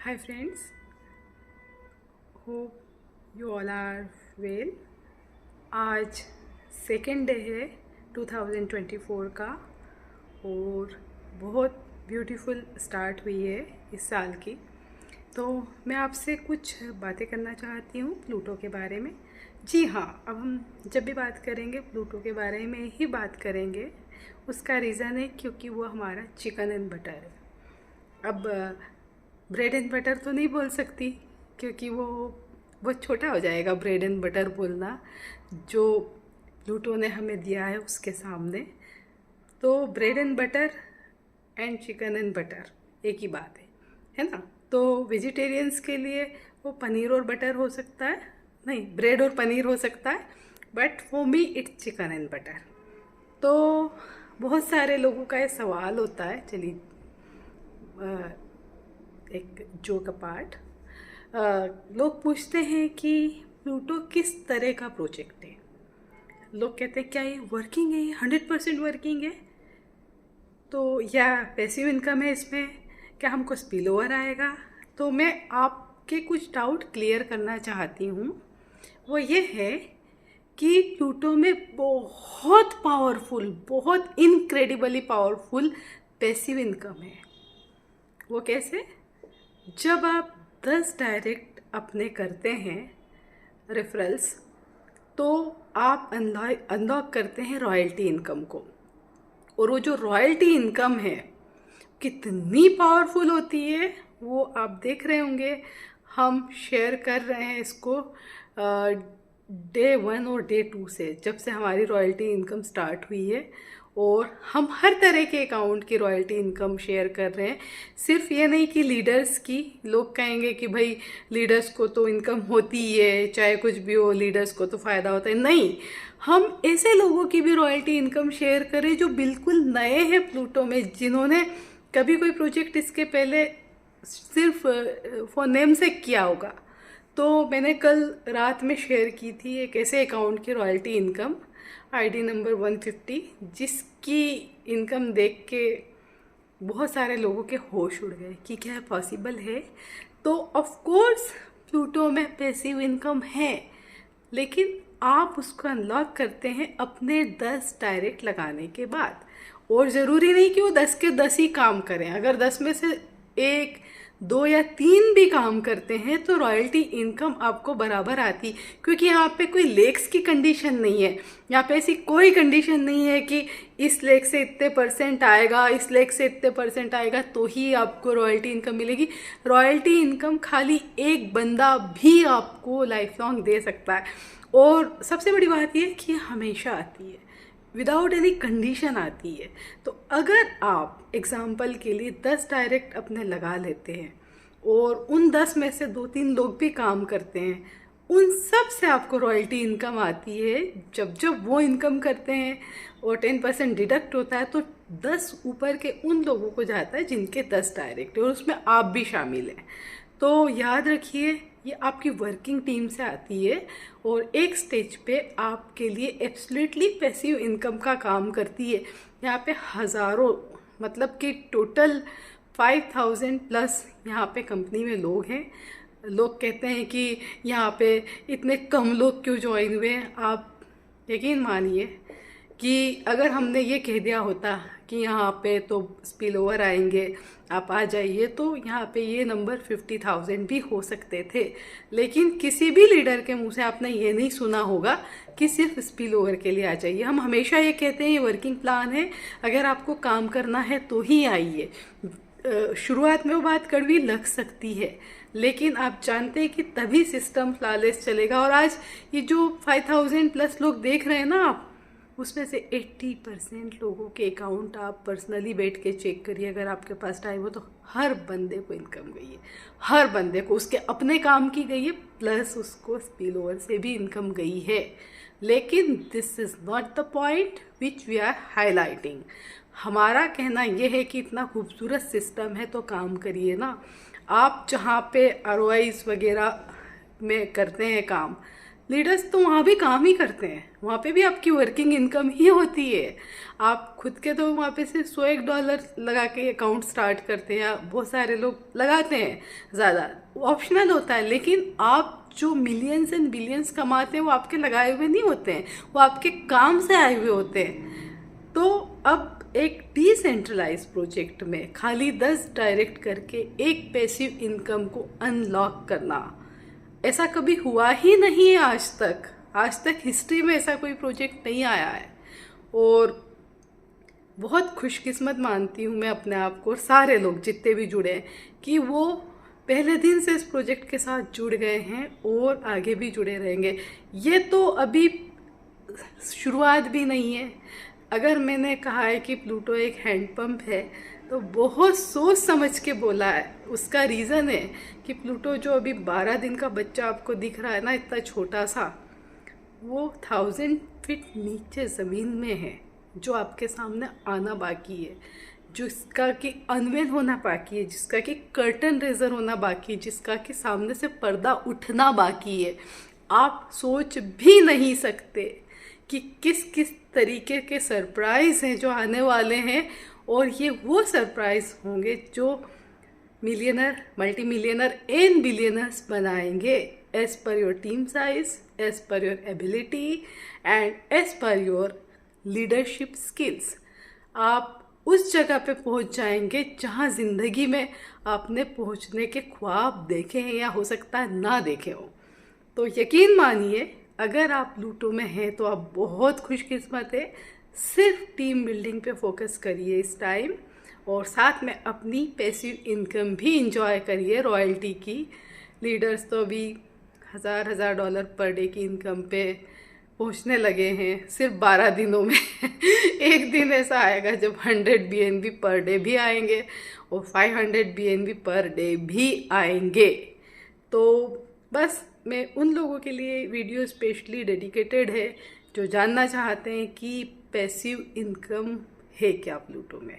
Hi friends, hope you all are well. आज second day है 2024 का और बहुत ब्यूटीफुल स्टार्ट हुई है इस साल की। तो मैं आपसे कुछ बातें करना चाहती हूँ प्लूटो के बारे में। जी हाँ, अब हम जब भी बात करेंगे प्लूटो के बारे में ही बात करेंगे। उसका रीज़न है क्योंकि वो हमारा चिकन एंड बटर है। अब ब्रेड एंड बटर तो नहीं बोल सकती क्योंकि वो बहुत छोटा हो जाएगा ब्रेड एंड बटर बोलना जो प्लूटो ने हमें दिया है उसके सामने। तो bread and butter and chicken and butter एक ही बात है ना। तो वेजिटेरियंस के लिए वो पनीर और बटर हो सकता है, नहीं ब्रेड और पनीर हो सकता है, but for me it's chicken and butter. तो बहुत सारे लोगों का ये सवाल होता है, चलिए एक जोक पार्ट। लोग पूछते हैं कि प्लूटो किस तरह का प्रोजेक्ट है। लोग कहते हैं क्या ये वर्किंग है, 100% वर्किंग है, तो या पैसिव इनकम है इसमें, क्या हमको स्पिल ओवर आएगा। तो मैं आपके कुछ डाउट क्लियर करना चाहती हूँ। वो ये है कि प्लूटो में बहुत पावरफुल, बहुत इनक्रेडिबली पावरफुल पैसिव इनकम है। वो कैसे? जब आप 10 डायरेक्ट अपने करते हैं रेफरल्स, तो आप अनलॉक करते हैं रॉयल्टी इनकम को। और वो जो रॉयल्टी इनकम है कितनी पावरफुल होती है वो आप देख रहे होंगे। हम शेयर कर रहे हैं इसको डे 1 और डे 2 से, जब से हमारी रॉयल्टी इनकम स्टार्ट हुई है। और हम हर तरह के अकाउंट की रॉयल्टी इनकम शेयर कर रहे हैं। सिर्फ ये नहीं कि लीडर्स की। लोग कहेंगे कि भाई लीडर्स को तो इनकम होती ही है, चाहे कुछ भी हो लीडर्स को तो फ़ायदा होता है। नहीं, हम ऐसे लोगों की भी रॉयल्टी इनकम शेयर करें जो बिल्कुल नए हैं प्लूटो में, जिन्होंने कभी कोई प्रोजेक्ट इसके पहले सिर्फ फॉर नेम से किया होगा। तो मैंने कल रात में शेयर की थी एक ऐसे अकाउंट की रॉयल्टी इनकम, आईडी नंबर 150, जिसकी इनकम देख के बहुत सारे लोगों के होश उड़ गए कि क्या पॉसिबल है। तो ऑफ कोर्स प्लूटो में पैसिव इनकम है, लेकिन आप उसको अनलॉक करते हैं अपने 10 डायरेक्ट लगाने के बाद। और ज़रूरी नहीं कि वो 10 के 10 ही काम करें। अगर 10 में से 1, 2 या 3 भी काम करते हैं तो रॉयल्टी इनकम आपको बराबर आती, क्योंकि यहाँ पे कोई लेक्स की कंडीशन नहीं है। यहाँ पे ऐसी कोई कंडीशन नहीं है कि इस लेक से इतने % आएगा, इस लेक से इतने % आएगा तो ही आपको रॉयल्टी इनकम मिलेगी। रॉयल्टी इनकम खाली एक बंदा भी आपको लाइफ लॉन्ग दे सकता है। और सबसे बड़ी बात यह कि हमेशा आती है, विदाउट एनी कंडीशन आती है। तो अगर आप एग्जाम्पल के लिए 10 डायरेक्ट अपने लगा लेते हैं और उन 10 में से 2-3 लोग भी काम करते हैं, उन सब से आपको रॉयल्टी इनकम आती है। जब वो इनकम करते हैं और 10% डिडक्ट होता है तो 10 ऊपर के उन लोगों को जाता है जिनके 10 डायरेक्ट है, और उसमें आप भी शामिल हैं। तो याद रखिए, ये आपकी वर्किंग टीम से आती है और एक स्टेज पे आपके लिए एब्सोल्युटली पैसिव इनकम का काम करती है। यहाँ पे हज़ारों, मतलब कि टोटल 5000 प्लस यहाँ पे कंपनी में लोग हैं। लोग कहते हैं कि यहाँ पे इतने कम लोग क्यों ज्वाइन हुए हैं। आप यकीन मानिए कि अगर हमने ये कह दिया होता कि यहाँ पे तो स्पिल ओवर आएंगे, आप आ जाइए, तो यहाँ पे ये नंबर 50,000 भी हो सकते थे। लेकिन किसी भी लीडर के मुंह से आपने ये नहीं सुना होगा कि सिर्फ स्पिल ओवर के लिए आ जाइए। हम हमेशा ये कहते हैं ये वर्किंग प्लान है, अगर आपको काम करना है तो ही आइए। शुरुआत में वो बात कड़वी लग सकती है, लेकिन आप जानते हैं कि तभी सिस्टम फ्लॉलेस चलेगा। और आज ये जो 5000 प्लस लोग देख रहे हैं ना आप, उसमें से 80% लोगों के अकाउंट आप पर्सनली बैठ के चेक करिए, अगर आपके पास टाइम हो तो। हर बंदे को इनकम गई है, हर बंदे को उसके अपने काम की गई है, प्लस उसको स्पिल ओवर से भी इनकम गई है। लेकिन this is not the point which we are highlighting. हमारा कहना यह है कि इतना खूबसूरत सिस्टम है तो काम करिए ना। आप जहाँ पे ROIs वगैरह में करते हैं काम, लीडर्स तो वहाँ भी काम ही करते हैं, वहाँ पे भी आपकी वर्किंग इनकम ही होती है। आप खुद के तो वहाँ पे सिर्फ $100 लगा के अकाउंट स्टार्ट करते हैं, या बहुत सारे लोग लगाते हैं, ज़्यादा ऑप्शनल होता है। लेकिन आप जो मिलियंस एंड बिलियंस कमाते हैं वो आपके लगाए हुए नहीं होते हैं, वो आपके काम से आए हुए होते हैं। तो अब एक डिसेंट्रलाइज प्रोजेक्ट में खाली 10 डायरेक्ट करके एक पैसिव इनकम को अनलॉक करना, ऐसा कभी हुआ ही नहीं है आज तक हिस्ट्री में ऐसा कोई प्रोजेक्ट नहीं आया है। और बहुत खुशकिस्मत मानती हूँ मैं अपने आप को, और सारे लोग जितने भी जुड़े हैं, कि वो पहले दिन से इस प्रोजेक्ट के साथ जुड़ गए हैं और आगे भी जुड़े रहेंगे। ये तो अभी शुरुआत भी नहीं है। अगर मैंने कहा है कि प्लूटो एक हैंडपंप है तो बहुत सोच समझ के बोला है। उसका रीज़न है कि प्लूटो जो अभी 12 दिन का बच्चा आपको दिख रहा है ना, इतना छोटा सा, वो 1000 फीट नीचे ज़मीन में है, जो आपके सामने आना बाकी है, जिसका कि अनवेल होना बाकी है, जिसका कि कर्टन रेजर होना बाकी है, जिसका कि सामने से पर्दा उठना बाकी है। आप सोच भी नहीं सकते कि किस किस तरीके के सरप्राइज़ हैं जो आने वाले हैं। और ये वो सरप्राइज़ होंगे जो millionaire, multi millionaire and billionaires बनाएंगे, as per your team size, as per your ability and as per your leadership skills. आप उस जगह पे पहुंच जाएंगे जहां ज़िंदगी में आपने पहुंचने के ख्वाब देखे हैं, या हो सकता है ना देखे हो। तो यकीन मानिए, अगर आप प्लूटो में हैं तो आप बहुत खुशकिस्मत है। सिर्फ टीम बिल्डिंग पे फोकस करिए इस टाइम, और साथ में अपनी पैसिव इनकम भी इंजॉय करिए, रॉयल्टी की। लीडर्स तो अभी $1000 पर डे की इनकम पे पहुंचने लगे हैं सिर्फ 12 दिनों में। एक दिन ऐसा आएगा जब 100 BNB पर डे भी आएंगे और 500 BNB पर डे भी आएंगे। तो बस मैं उन लोगों के लिए वीडियो स्पेशली डेडिकेटेड है जो जानना चाहते हैं कि पैसिव इनकम है क्या प्लूटो में।